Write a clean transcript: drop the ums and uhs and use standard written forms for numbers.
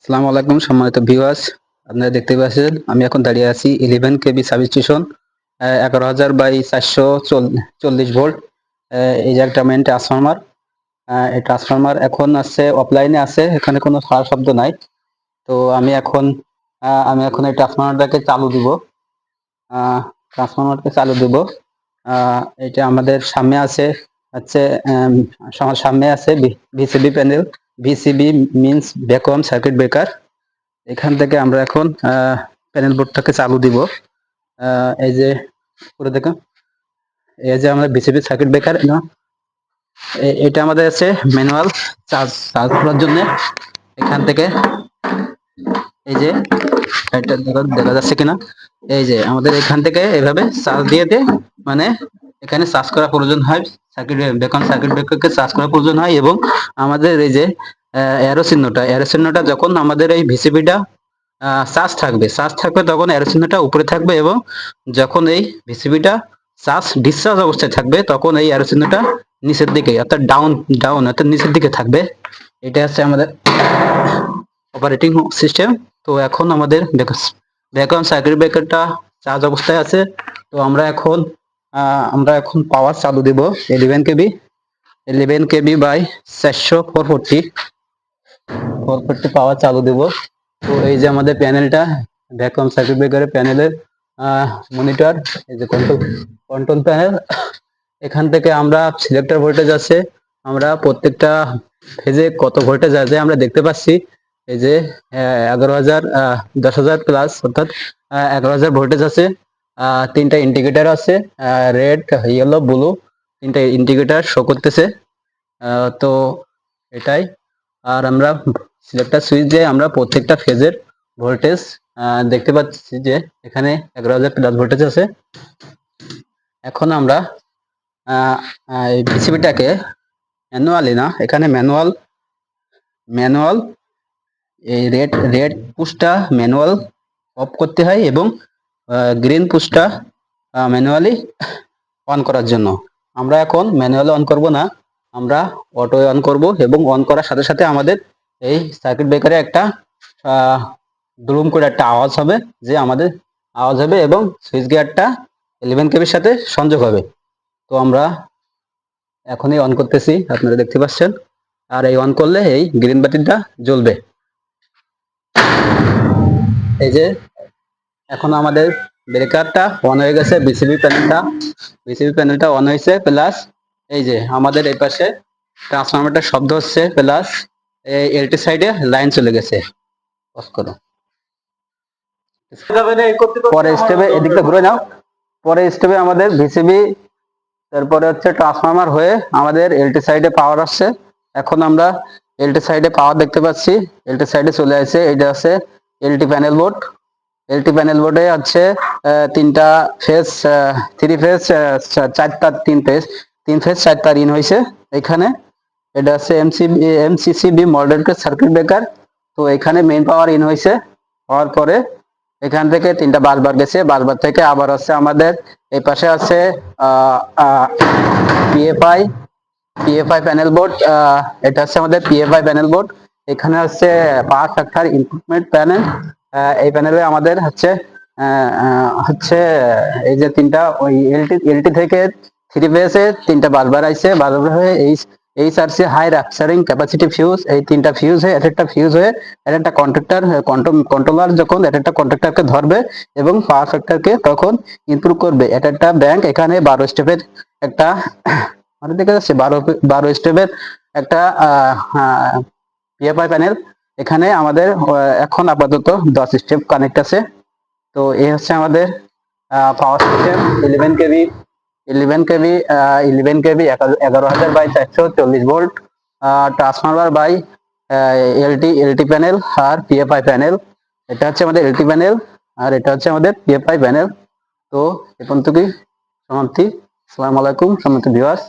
আসসালামু আলাইকুম সম্মানিত ভিউয়ার্স, আপনারা দেখতে পাচ্ছেন আমি এখন দাঁড়িয়ে আছি 11 কেবি সাবস্টেশন 11,000 বাই 440 ভোল্ট। এই যে একটা মেইন ট্রান্সফরমার। এই ট্রান্সফরমার এখন আছে অফলাইনে আছে, এখানে কোনো সারা শব্দ নাই। তো আমি এখন এই ট্রান্সফরমারটাকে চালু দিব। ট্রান্সফরমারকে চালু দিব। এটা আমাদের সামনে আছে হচ্ছে আমার সামনে আছে VCB panel. VCB means vacuum circuit breaker. এখান থেকে আমরা এখন প্যানেল বোর্ডটাকে চালু দিব। এই যে করে দেখুন, এই যে আমাদের বিসিবি সার্কিট ব্রেকার। এটা আমাদের আছে ম্যানুয়াল চার্জ চার্জ করার জন্য। এখান থেকে এই যে এটা দেখা যাচ্ছে কিনা, এই যে আমাদের এখান থেকে এভাবে চার্জ দিয়ে মানে এখানে চার্জ করা প্রয়োজন হয়, সার্কিট ব্রেকারকে চার্জ করা প্রয়োজন হয়। এবং আমাদের এই যে অ্যারো চিহ্নটা যখন আমাদের এই ভিসিবিটা চার্জ থাকবে তখন অ্যারো চিহ্নটা উপরে থাকবে, এবং যখন এই ভিসিবিটা ডিসচার্জ অবস্থায় থাকবে তখন এই অ্যারো চিহ্নটা নিচের দিকে অর্থাৎ ডাউন অর্থাৎ নিচের দিকে থাকবে। এটা হচ্ছে আমাদের অপারেটিং সিস্টেম। তো এখন আমাদের ভ্যাকুয়াম সার্কিট ব্রেকারটা চার্জ অবস্থায় আছে। তো আমরা এখন পাওয়ার চালু দিব 11 কেবি বাই 440 পাওয়ার চালু দিব। তো এই যে আমাদের প্যানেলটা, ভ্যাকুয়াম সার্কিট ব্রেকারের প্যানেলের মনিটর, এই যে কন্ট্রোল প্যানেল। এখান থেকে আমরা সিলেক্টর ভোল্টেজ আছে, আমরা প্রত্যেকটা ফেজে কত ভোল্টেজ আছে আমরা দেখতে পাচ্ছি। এই যে 11,000 10,000 প্লাস অর্থাৎ 11,000 ভোল্টেজ আছে। তিনটা ইন্ডিকেটর আছে, রেড ইয়েলো ব্লু, তিনটা ইন্ডিকেটর শো করতেছে। তো এটাই। আর আমরা সিলেক্টর সুইচ দিয়ে আমরা প্রত্যেকটা ফেজের ভোল্টেজ দেখতে পাচ্ছি যে এখানে 11,000 প্লাস ভোল্টেজ আছে। এখন আমরা এই পিসিবিটাকে ম্যানুয়ালি না, এখানে ম্যানুয়াল এই রেড পুশটা ম্যানুয়াল অফ করতে হয়, এবং গ্রিন পুশটা ম্যানুয়ালি অন করার জন্য। আমরা এখন ম্যানুয়ালি অন করব না, আমরা অটো অন করব, এবং অন করার সাথে সাথে আমাদের এই সার্কিট ব্রেকারে একটা দুরুম করে একটা আওয়াজ হবে এবং সুইচ গিয়ারটা 11 কেবির সাথে সংযোগ হবে। তো আমরা এখনই অন করতেছি, আপনারা দেখতে পাচ্ছেন। আর এই অন করলে এই গ্রিন বাতিটা জ্বলবে। এই যে এখন আমাদের ব্রেকারটা অন হয়ে গেছে, বিসিবি প্যানেলটা অন হয়েছে, প্লাস এই যে আমাদের এই পাশে ট্রান্সফরমারটা শব্দ হচ্ছে, প্লাস এই এলটি সাইডে লাইন চলে গেছে। অফ করো। পরে স্টেপে এদিকটা ঘুরে নাও। পরে স্টেপে আমাদের ভিসিবি, তারপরে হচ্ছে ট্রান্সফরমার হয়ে আমাদের এলটি সাইডে পাওয়ার আসছে। এখন আমরা এলটি সাইডে পাওয়ার দেখতে পাচ্ছি, এলটি সাইডে চলে আসছে। এটা আছে LT panel board. LT panel বোর্ডে আছে তিনটা ফেজ, থ্রি ফেজ, তিন ফেজ চারটা ইন হয়েছে এখানে। এটা আছে এমসিসিবি মডেলকে সার্কিট ব্রেকার। তো এখানে মেইন পাওয়ার ইন হয়েছে, হওয়ার পরে এখান থেকে তিনটা বাসবার গেছে, বাসবার থেকে আবার আছে আমাদের এই পাশে আছে পিএফআই পিএফআই প্যানেল বোর্ড। এটা হচ্ছে আমাদের পিএফআই প্যানেল বোর্ড। এখানে হচ্ছে পাওয়ার ফ্যাক্টর ইমপ্রুভমেন্ট প্যানেল। এই প্যানেলে আমাদের হচ্ছে এই যে তিনটা ওই এলটি থেকে থ্রি ফেজে তিনটা বাসবার আইছে, বাসবার হয়ে এইচআরসি হাই রাপচারিং ক্যাপাসিটি ফিউজ, এই তিনটা ফিউজ হয়ে একটা ফিউজ হয়ে একটা কন্ট্রোলার যখন একটা কন্ট্রাক্টরকে ধরবে এবং পাওয়ার ফ্যাক্টরকে তখন ইমপ্রুভ করবে। একটা ব্যাংক এখানে 12 স্টেপের একটা মানে দেখা যাচ্ছে 12 স্টেপের একটা পিএফআই প্যানেল। এখানে আমাদের এখন আপাতত 10 স্টেপ কানেক্ট আছে। তো এই হচ্ছে আমাদের power system 11 KV 11,000 by 440 volt transformer by LT panel আর পিএফআই প্যানেল। এটা হচ্ছে আমাদের এলটি প্যানেল আর এটা হচ্ছে আমাদের পিএফআই প্যানেল। তো এ পর্যন্ত কি সমাপ্তি। আসসালামু আলাইকুম সম্মানিত ভিউয়ার্স।